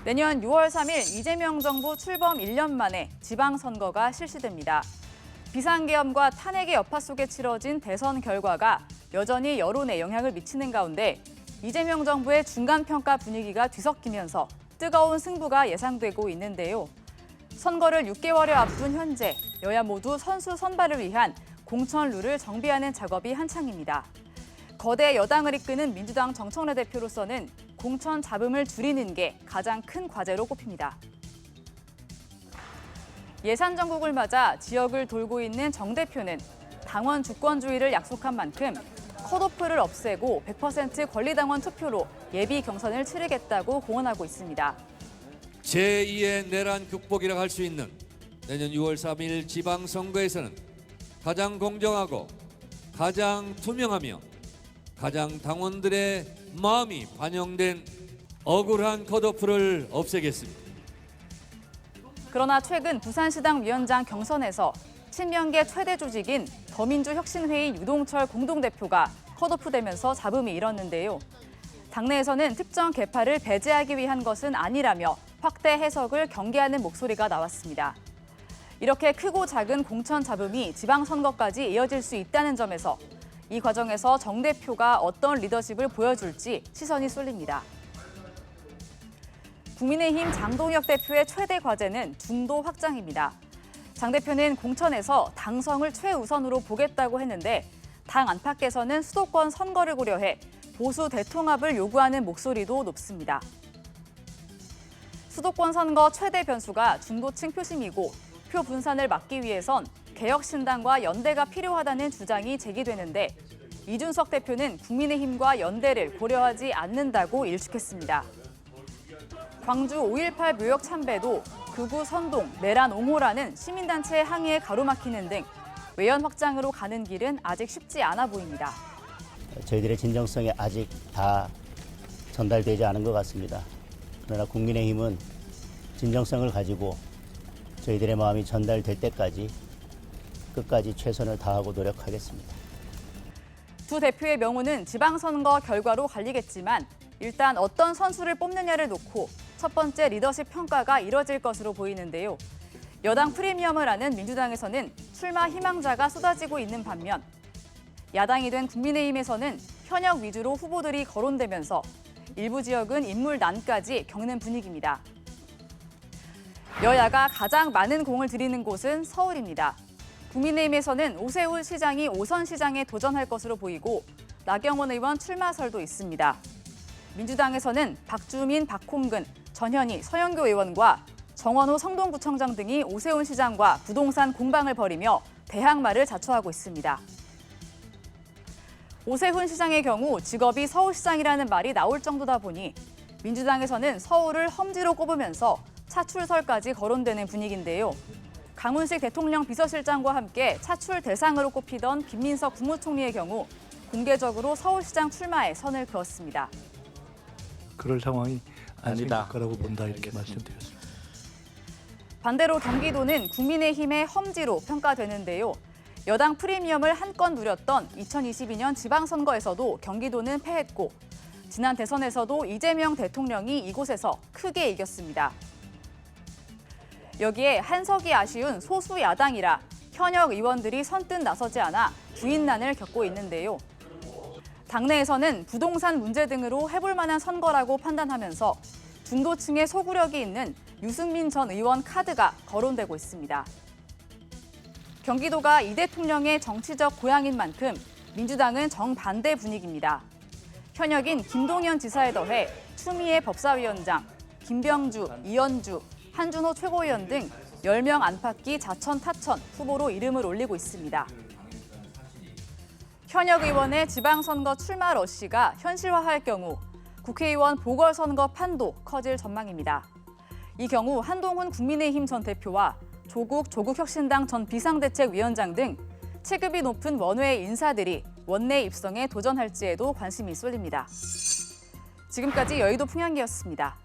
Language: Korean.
내년 6월 3일 이재명 정부 출범 1년 만에 지방선거가 실시됩니다. 비상계엄과 탄핵의 여파 속에 치러진 대선 결과가 여전히 여론에 영향을 미치는 가운데 이재명 정부의 중간평가 분위기가 뒤섞이면서 뜨거운 승부가 예상되고 있는데요. 선거를 6개월여 앞둔 현재 여야 모두 선수 선발을 위한 공천 룰을 정비하는 작업이 한창입니다. 거대 여당을 이끄는 민주당 정청래 대표로서는 공천 잡음을 줄이는 게 가장 큰 과제로 꼽힙니다. 예산 정국을 맞아 지역을 돌고 있는 정 대표는 당원 주권주의를 약속한 만큼 컷오프를 없애고 100% 권리당원 투표로 예비 경선을 치르겠다고 공언하고 있습니다. 제2의 내란 극복이라 할 수 있는 내년 6월 3일 지방선거에서는 가장 공정하고 가장 투명하며 가장 당원들의 마음이 반영된 억울한 컷오프를 없애겠습니다. 그러나 최근 부산시당 위원장 경선에서 친명계 최대 조직인 더민주혁신회의 유동철 공동대표가 컷오프되면서 잡음이 일었는데요. 당내에서는 특정 계파를 배제하기 위한 것은 아니라며 확대 해석을 경계하는 목소리가 나왔습니다. 이렇게 크고 작은 공천 잡음이 지방선거까지 이어질 수 있다는 점에서 이 과정에서 정 대표가 어떤 리더십을 보여줄지 시선이 쏠립니다. 국민의힘 장동혁 대표의 최대 과제는 중도 확장입니다. 장 대표는 공천에서 당성을 최우선으로 보겠다고 했는데 당 안팎에서는 수도권 선거를 고려해 보수 대통합을 요구하는 목소리도 높습니다. 수도권 선거 최대 변수가 중도층 표심이고 표 분산을 막기 위해선 개혁신당과 연대가 필요하다는 주장이 제기되는데 이준석 대표는 국민의힘과 연대를 고려하지 않는다고 일축했습니다. 광주 5.18 묘역 참배도 극우 선동, 내란 옹호라는 시민단체의 항의에 가로막히는 등 외연 확장으로 가는 길은 아직 쉽지 않아 보입니다. 저희들의 진정성이 아직 다 전달되지 않은 것 같습니다. 그러나 국민의힘은 진정성을 가지고 저희들의 마음이 전달될 때까지 끝까지 최선을 다하고 노력하겠습니다. 두 대표의 명운은 지방선거 결과로 갈리겠지만 일단 어떤 선수를 뽑느냐를 놓고 첫 번째 리더십 평가가 이뤄질 것으로 보이는데요. 여당 프리미엄을 아는 민주당에서는 출마 희망자가 쏟아지고 있는 반면 야당이 된 국민의힘에서는 현역 위주로 후보들이 거론되면서 일부 지역은 인물난까지 겪는 분위기입니다. 여야가 가장 많은 공을 들이는 곳은 서울입니다. 국민의힘에서는 오세훈 시장이 5선 시장에 도전할 것으로 보이고 나경원 의원 출마설도 있습니다. 민주당에서는 박주민, 박홍근, 전현희, 서영교 의원과 정원호 성동구청장 등이 오세훈 시장과 부동산 공방을 벌이며 대항마를 자초하고 있습니다. 오세훈 시장의 경우 직업이 서울시장이라는 말이 나올 정도다 보니 민주당에서는 서울을 험지로 꼽으면서 차출설까지 거론되는 분위기인데요. 강훈식 대통령 비서실장과 함께 차출 대상으로 꼽히던 김민석 국무총리의 경우 공개적으로 서울시장 출마에 선을 그었습니다. 그럴 상황이 아니다. 생길 거라고 본다 이렇게 말씀드렸습니다. 반대로 경기도는 국민의힘의 험지로 평가되는데요. 여당 프리미엄을 한 건 누렸던 2022년 지방선거에서도 경기도는 패했고 지난 대선에서도 이재명 대통령이 이곳에서 크게 이겼습니다. 여기에 한석이 아쉬운 소수 야당이라 현역 의원들이 선뜻 나서지 않아 부인난을 겪고 있는데요. 당내에서는 부동산 문제 등으로 해볼 만한 선거라고 판단하면서 중도층의 소구력이 있는 유승민 전 의원 카드가 거론되고 있습니다. 경기도가 이 대통령의 정치적 고향인 만큼 민주당은 정반대 분위기입니다. 현역인 김동연 지사에 더해 추미애 법사위원장, 김병주, 이현주, 한준호 최고위원 등 10명 안팎이 자천 타천 후보로 이름을 올리고 있습니다. 현역 의원의 지방선거 출마 러시가 현실화할 경우 국회의원 보궐선거 판도 커질 전망입니다. 이 경우 한동훈 국민의힘 전 대표와 조국혁신당 전 비상대책위원장 등 체급이 높은 원외 인사들이 원내 입성에 도전할지에도 관심이 쏠립니다. 지금까지 여의도 풍향기였습니다.